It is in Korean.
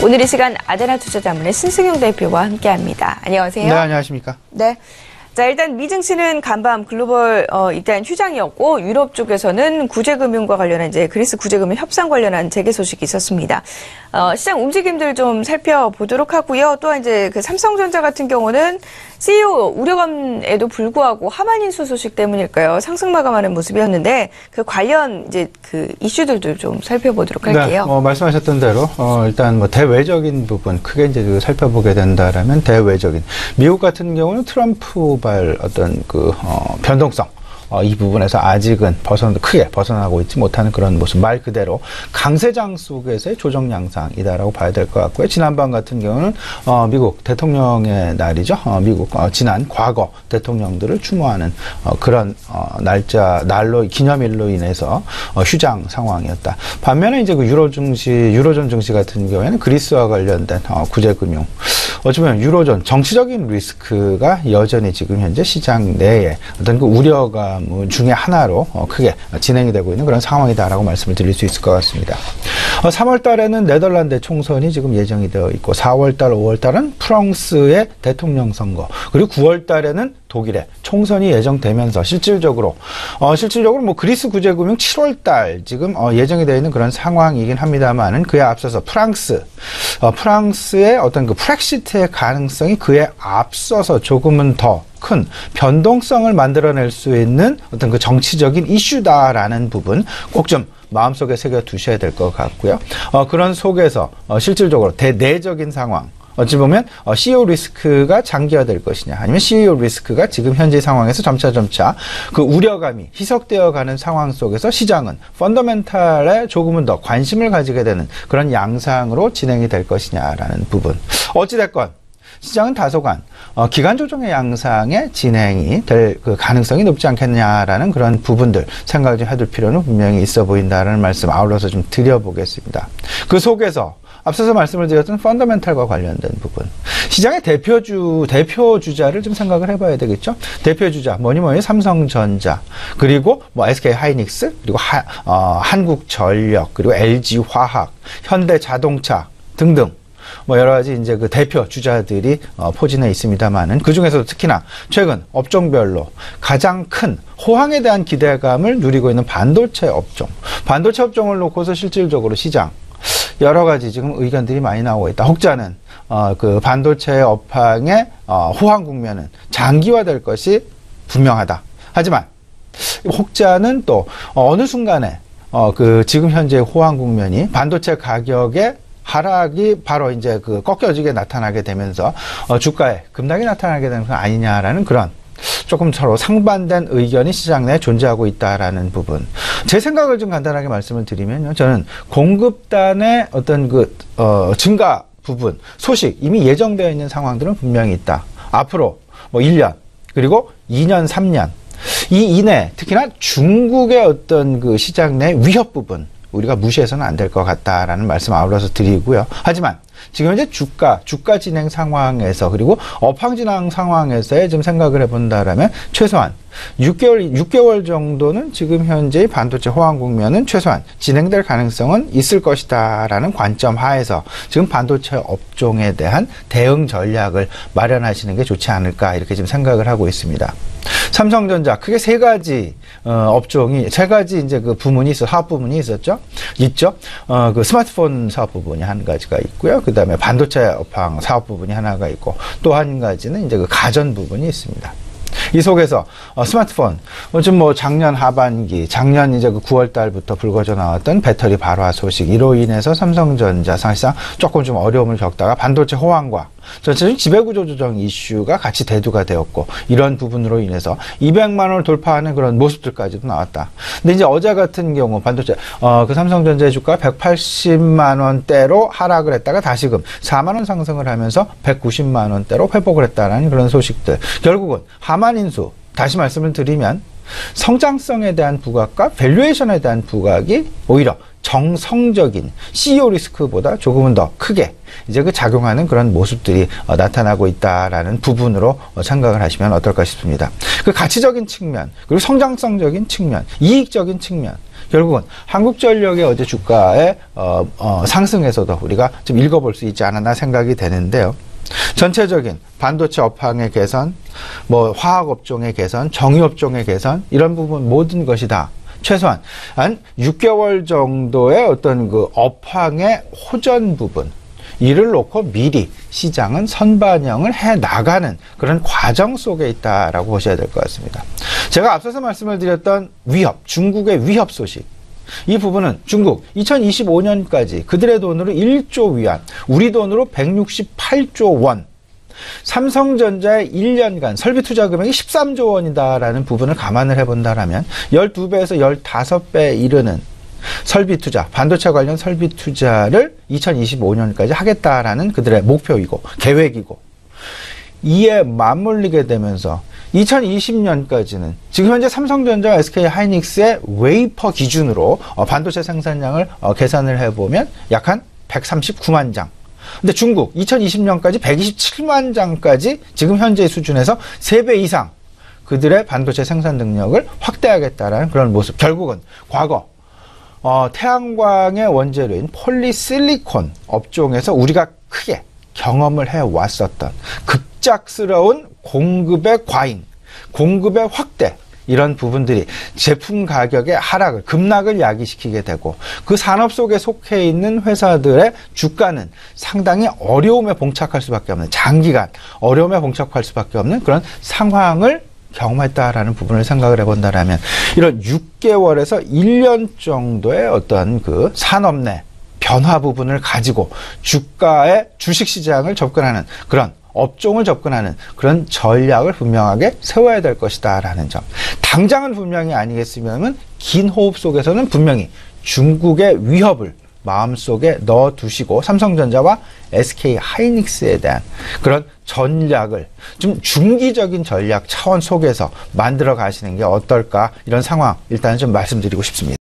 오늘 이 시간 아데나 투자자문의 신승용 대표와 함께합니다. 안녕하세요. 네, 안녕하십니까. 네. 자, 일단 미증시는 간밤 글로벌 일단 휴장이었고 유럽 쪽에서는 구제금융과 관련한 이제 그리스 구제금융 협상 관련한 재개 소식이 있었습니다. 시장 움직임들 좀 살펴보도록 하고요. 또한 이제 그 삼성전자 같은 경우는 CEO 우려감에도 불구하고 하만 인수 소식 때문일까요? 상승 마감하는 모습이었는데 그 관련 이제 그 이슈들도 좀 살펴보도록 할게요. 네, 말씀하셨던 대로 일단 뭐 대외적인 부분 크게 이제 살펴보게 된다라면 대외적인 미국 같은 경우는 트럼프발 어떤 그 변동성 이 부분에서 아직은 크게 벗어나고 있지 못하는 그런 모습, 말 그대로 강세장 속에서의 조정 양상이다라고 봐야 될 것 같고요. 지난밤 같은 경우는 미국 대통령의 날이죠. 미국 지난 과거 대통령들을 추모하는 그런 날로 기념일로 인해서 휴장 상황이었다. 반면에 이제 그 유로존 증시 같은 경우에는 그리스와 관련된 구제금융, 어쩌면 유로존 정치적인 리스크가 여전히 지금 현재 시장 내에 어떤 그 우려감 중에 하나로 크게 진행이 되고 있는 그런 상황이다라고 말씀을 드릴 수 있을 것 같습니다. 3월 달에는 네덜란드 총선이 지금 예정이 되어 있고 4월 달, 5월 달은 프랑스의 대통령 선거, 그리고 9월 달에는 독일의 총선이 예정되면서 실질적으로 뭐 그리스 구제금융 7월 달 지금 예정이 되어 있는 그런 상황이긴 합니다만은 그에 앞서서 프랑스의 어떤 그 브렉시트의 가능성이 그에 앞서서 조금은 더 큰 변동성을 만들어낼 수 있는 어떤 그 정치적인 이슈다라는 부분 꼭 좀 마음속에 새겨 두셔야 될 것 같고요. 그런 속에서 실질적으로 대내적인 상황, 어찌 보면 CEO 리스크가 장기화될 것이냐, 아니면 CEO 리스크가 지금 현재 상황에서 점차 그 우려감이 희석되어 가는 상황 속에서 시장은 펀더멘탈에 조금은 더 관심을 가지게 되는 그런 양상으로 진행이 될 것이냐라는 부분. 어찌됐건 시장은 다소간 기간 조정의 양상의 진행이 될 그 가능성이 높지 않겠냐라는 그런 부분들 생각을 좀 해둘 필요는 분명히 있어 보인다라는 말씀 아울러서 좀 드려보겠습니다. 그 속에서 앞서서 말씀을 드렸던 펀더멘탈과 관련된 부분, 시장의 대표주자를 좀 생각을 해봐야 되겠죠. 대표주자 뭐니 삼성전자, 그리고 뭐 SK하이닉스, 그리고 한국전력, 그리고 LG화학, 현대자동차 등등 뭐 여러 가지 이제 그 대표 주자들이 포진해 있습니다만은 그 중에서도 특히나 최근 업종별로 가장 큰 호황에 대한 기대감을 누리고 있는 반도체 업종을 놓고서 실질적으로 시장 여러 가지 지금 의견들이 많이 나오고 있다. 혹자는 그 반도체 업황의 호황 국면은 장기화될 것이 분명하다. 하지만 혹자는 또 어느 순간에 그 지금 현재 호황 국면이 반도체 가격의 하락이 바로 이제 그 꺾여지게 나타나게 되면서 주가에 급락이 나타나게 되는 건 아니냐라는 그런 조금 서로 상반된 의견이 시장 내에 존재하고 있다라는 부분. 제 생각을 좀 간단하게 말씀을 드리면요. 저는 공급단의 어떤 그 증가 부분, 소식 이미 예정되어 있는 상황들은 분명히 있다. 앞으로 뭐 1년, 그리고 2년, 3년 이 이내 특히나 중국의 어떤 그 시장 내 위협 부분 우리가 무시해서는 안 될 것 같다라는 말씀 아울러서 드리고요. 하지만 지금 현재 주가 진행 상황에서, 그리고 업황 진행 상황에서의 좀 생각을 해본다라면 최소한 6개월 정도는 지금 현재의 반도체 호황 국면은 최소한 진행될 가능성은 있을 것이다라는 관점 하에서 지금 반도체 업종에 대한 대응 전략을 마련하시는 게 좋지 않을까 이렇게 지금 생각을 하고 있습니다. 삼성전자 크게 세 가지 이제 그 부문이 사업 부문이 있죠. 그 스마트폰 사업 부분이 한 가지가 있고요. 그 다음에 반도체 업황 사업 부분이 하나가 있고, 또 한 가지는 이제 그 가전 부분이 있습니다. 이 속에서 스마트폰 좀 뭐 작년 이제 그 9월 달부터 불거져 나왔던 배터리 발화 소식, 이로 인해서 삼성전자 사실상 조금 좀 어려움을 겪다가 반도체 호황과 전체적인 지배구조 조정 이슈가 같이 대두가 되었고, 이런 부분으로 인해서 200만 원을 돌파하는 그런 모습들까지도 나왔다. 근데 이제 어제 같은 경우 반도체 그 삼성전자의 주가가 180만 원대로 하락을 했다가 다시금 4만 원 상승을 하면서 190만 원대로 회복을 했다라는 그런 소식들. 결국은 하만 인수, 다시 말씀을 드리면 성장성에 대한 부각과 밸류에이션에 대한 부각이 오히려 정성적인 CEO 리스크보다 조금은 더 크게 이제 그 작용하는 그런 모습들이 나타나고 있다라는 부분으로 생각을 하시면 어떨까 싶습니다. 그 가치적인 측면, 그리고 성장성적인 측면, 이익적인 측면, 결국은 한국전력의 어제 주가의 상승에서도 우리가 좀 읽어볼 수 있지 않았나 생각이 되는데요. 전체적인 반도체 업황의 개선, 뭐 화학업종의 개선, 정유업종의 개선, 이런 부분 모든 것이 다 최소한 한 6개월 정도의 어떤 그 업황의 호전 부분, 이를 놓고 미리 시장은 선반영을 해 나가는 그런 과정 속에 있다라고 보셔야 될 것 같습니다. 제가 앞서서 말씀을 드렸던 위협, 중국의 위협 소식. 이 부분은 중국 2025년까지 그들의 돈으로 1조 위안, 우리 돈으로 168조 원, 삼성전자의 1년간 설비 투자 금액이 13조 원이다라는 부분을 감안을 해본다라면 12배에서 15배에 이르는 설비 투자, 반도체 관련 설비 투자를 2025년까지 하겠다라는 그들의 목표이고 계획이고, 이에 맞물리게 되면서 2020년까지는 지금 현재 삼성전자, SK 하이닉스의 웨이퍼 기준으로 반도체 생산량을 계산을 해보면 약 한 139만 장. 근데 중국 2020년까지 127만 장까지 지금 현재 수준에서 3배 이상 그들의 반도체 생산 능력을 확대하겠다라는 그런 모습. 결국은 과거 태양광의 원재료인 폴리실리콘 업종에서 우리가 크게 경험을 해왔었던 급작스러운 공급의 과잉, 공급의 확대, 이런 부분들이 제품 가격의 하락을, 급락을 야기시키게 되고, 그 산업 속에 속해 있는 회사들의 주가는 상당히 어려움에 봉착할 수밖에 없는, 장기간 어려움에 봉착할 수밖에 없는 그런 상황을 경험했다라는 부분을 생각을 해본다라면, 이런 6개월에서 1년 정도의 어떤 그 산업 내 변화 부분을 가지고 주가의 주식시장을 접근하는 그런 업종을 접근하는 그런 전략을 분명하게 세워야 될 것이다라는 점. 당장은 분명히 아니겠으면 긴 호흡 속에서는 분명히 중국의 위협을 마음속에 넣어두시고 삼성전자와 SK 하이닉스에 대한 그런 전략을 좀 중기적인 전략 차원 속에서 만들어 가시는 게 어떨까, 이런 상황 일단은 좀 말씀드리고 싶습니다.